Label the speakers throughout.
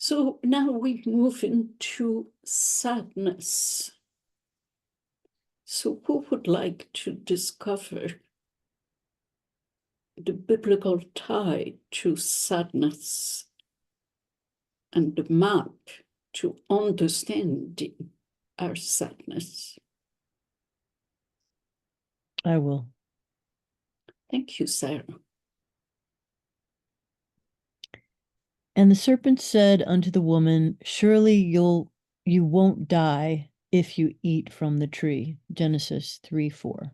Speaker 1: So now we move into sadness. So who would like to discover the biblical tie to sadness and the map to understanding our sadness?
Speaker 2: I will.
Speaker 1: Thank you, Sarah.
Speaker 2: And the serpent said unto the woman, surely you won't die if you eat from the tree. Genesis 3:4.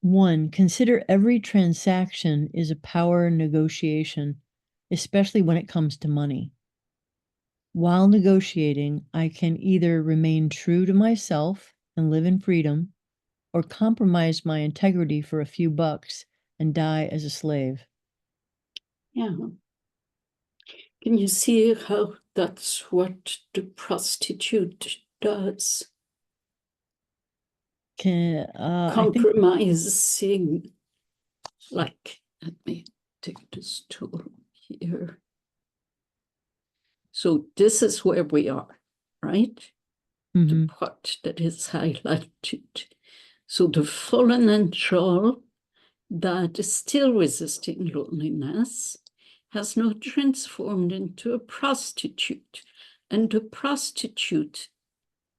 Speaker 2: One, consider every transaction is a power negotiation, especially when it comes to money. While negotiating, I can either remain true to myself and live in freedom, or compromise my integrity for a few bucks and die as a slave.
Speaker 1: Yeah. Can you see how that's what the prostitute does?
Speaker 2: I think
Speaker 1: Compromising, like, let me take this tool here. So this is where we are, right? The part that is highlighted. So the fallen angel that is still resisting loneliness has now transformed into a prostitute. And the prostitute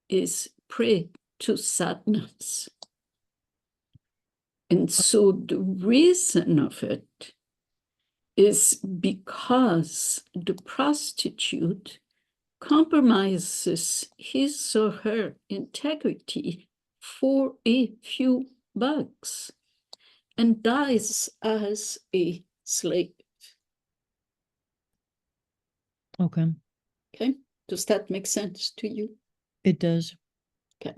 Speaker 1: is prey to sadness. And so the reason of it is because the prostitute compromises his or her integrity for a few bucks and dies as a slave.
Speaker 2: Okay.
Speaker 1: Okay, does that make sense to you?
Speaker 2: It does.
Speaker 1: Okay.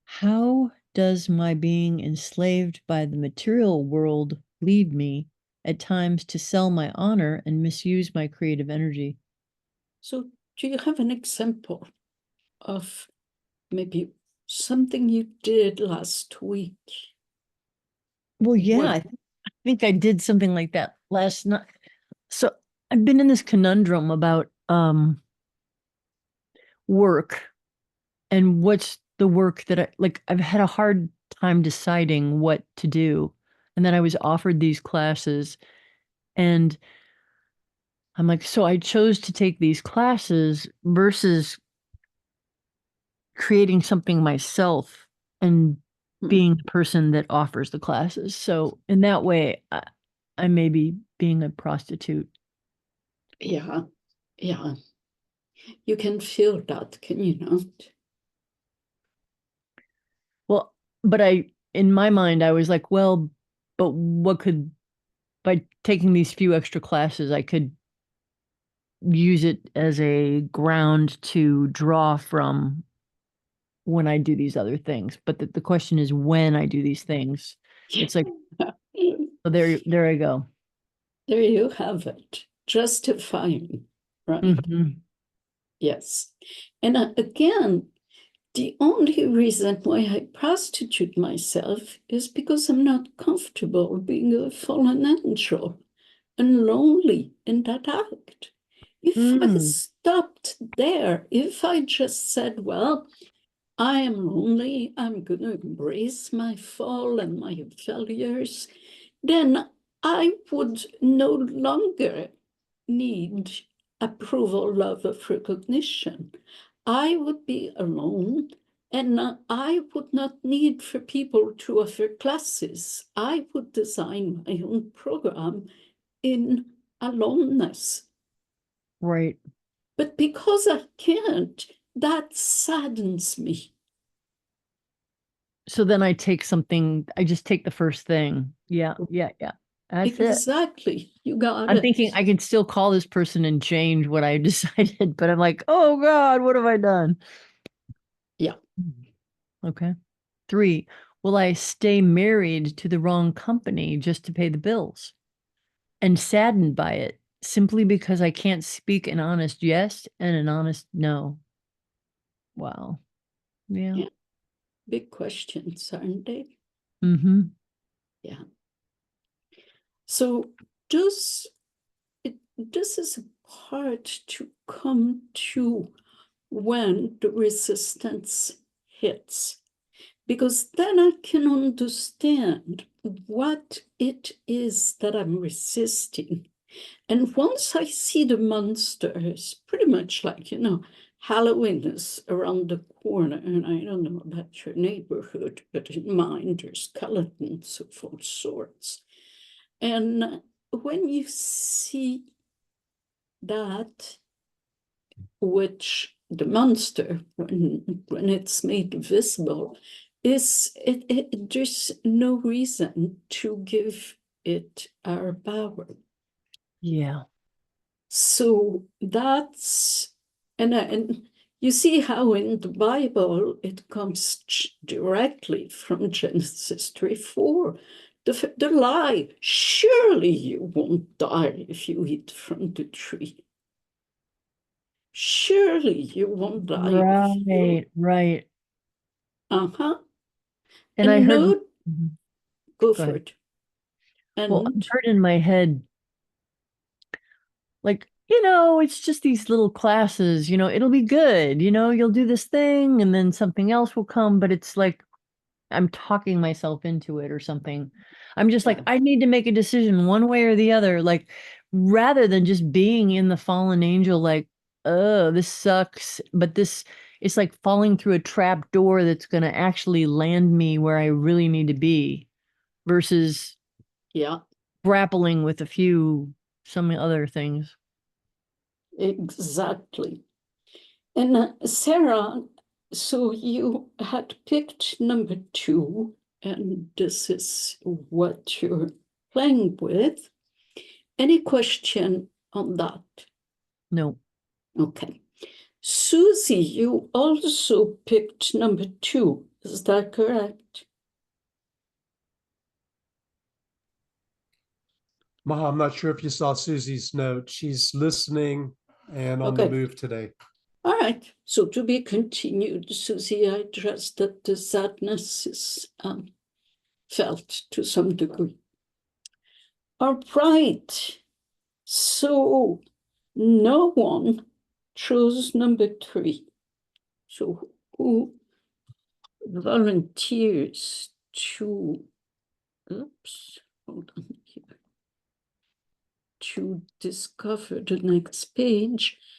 Speaker 2: How does my being enslaved by the material world lead me at times to sell my honor and misuse my creative energy?
Speaker 1: So do you have an example of maybe something you did last week?
Speaker 2: Well, yeah, I think I did something like that last night. So I've been in this conundrum about work and what's the work that I've had a hard time deciding what to do. And then I was offered these classes and I'm like, so I chose to take these classes versus creating something myself and being the person that offers the classes. So in that way, I may be being a prostitute.
Speaker 1: Yeah, yeah. You can feel that, can you not?
Speaker 2: Well, but in my mind, I was like, well, but by taking these few extra classes, I could use it as a ground to draw from when I do these other things. But the question is when I do these things. It's like, oh, there I go.
Speaker 1: There you have it. Justifying, right?
Speaker 2: Mm-hmm.
Speaker 1: Yes. And again, the only reason why I prostitute myself is because I'm not comfortable being a fallen angel and lonely in that act. If I stopped there, if I just said, well, I am lonely, I'm going to embrace my fall and my failures, then I would no longer need approval, love, of recognition. I would be alone and I would not need for people to offer classes. I would design my own program in aloneness.
Speaker 2: Right.
Speaker 1: But because I can't, that saddens me.
Speaker 2: So then I just take the first thing. Yeah. That's it.
Speaker 1: Exactly. You got
Speaker 2: I'm
Speaker 1: it.
Speaker 2: thinking I can still call this person and change what I decided, but I'm like, oh God, what have I done?
Speaker 1: Yeah.
Speaker 2: Okay. 3, will I stay married to the wrong company just to pay the bills and saddened by it simply because I can't speak an honest yes and an honest no? Wow. Yeah.
Speaker 1: Big questions, aren't they?
Speaker 2: Mm-hmm.
Speaker 1: Yeah. So this is a part to come to when the resistance hits, because then I can understand what it is that I'm resisting. And once I see the monster, it's pretty much like, Halloween is around the corner, and I don't know about your neighborhood, but in mine, there's skeletons of all sorts. And when you see that, which the monster, when it's made visible, there's no reason to give it our power.
Speaker 2: Yeah.
Speaker 1: So that's, and you see how in the Bible it comes directly from Genesis 3:4. The lie, surely you won't die if you eat from the tree. Surely you won't die if you.
Speaker 2: Right.
Speaker 1: Uh-huh.
Speaker 2: And I
Speaker 1: And
Speaker 2: heard,
Speaker 1: no,
Speaker 2: Mhm.
Speaker 1: go
Speaker 2: Go
Speaker 1: for
Speaker 2: ahead.
Speaker 1: it.
Speaker 2: Well, I
Speaker 1: And
Speaker 2: heard in my head, like, it's just these little classes, it'll be good, you'll do this thing and then something else will come, but it's like I'm talking myself into it or something. I'm just like,
Speaker 1: yeah,
Speaker 2: I need to make a decision one way or the other, like rather than just being in the fallen angel, like, oh, this sucks. But it's like falling through a trap door that's going to actually land me where I really need to be versus
Speaker 1: yeah,
Speaker 2: grappling with some other things.
Speaker 1: exactly. And Sarah, so you had picked number 2, and this is what you're playing with. Any question on that?
Speaker 2: No.
Speaker 1: Okay. Susie, you also picked number 2. Is that correct?
Speaker 3: Maha, I'm not sure if you saw Susie's note. She's listening and on the
Speaker 1: Okay.
Speaker 3: move today.
Speaker 1: All right. So to be continued, Susie, I trust that the sadness is felt to some degree. All right. So no one chose number 3. So who volunteers to, hold on here, to discover the next page?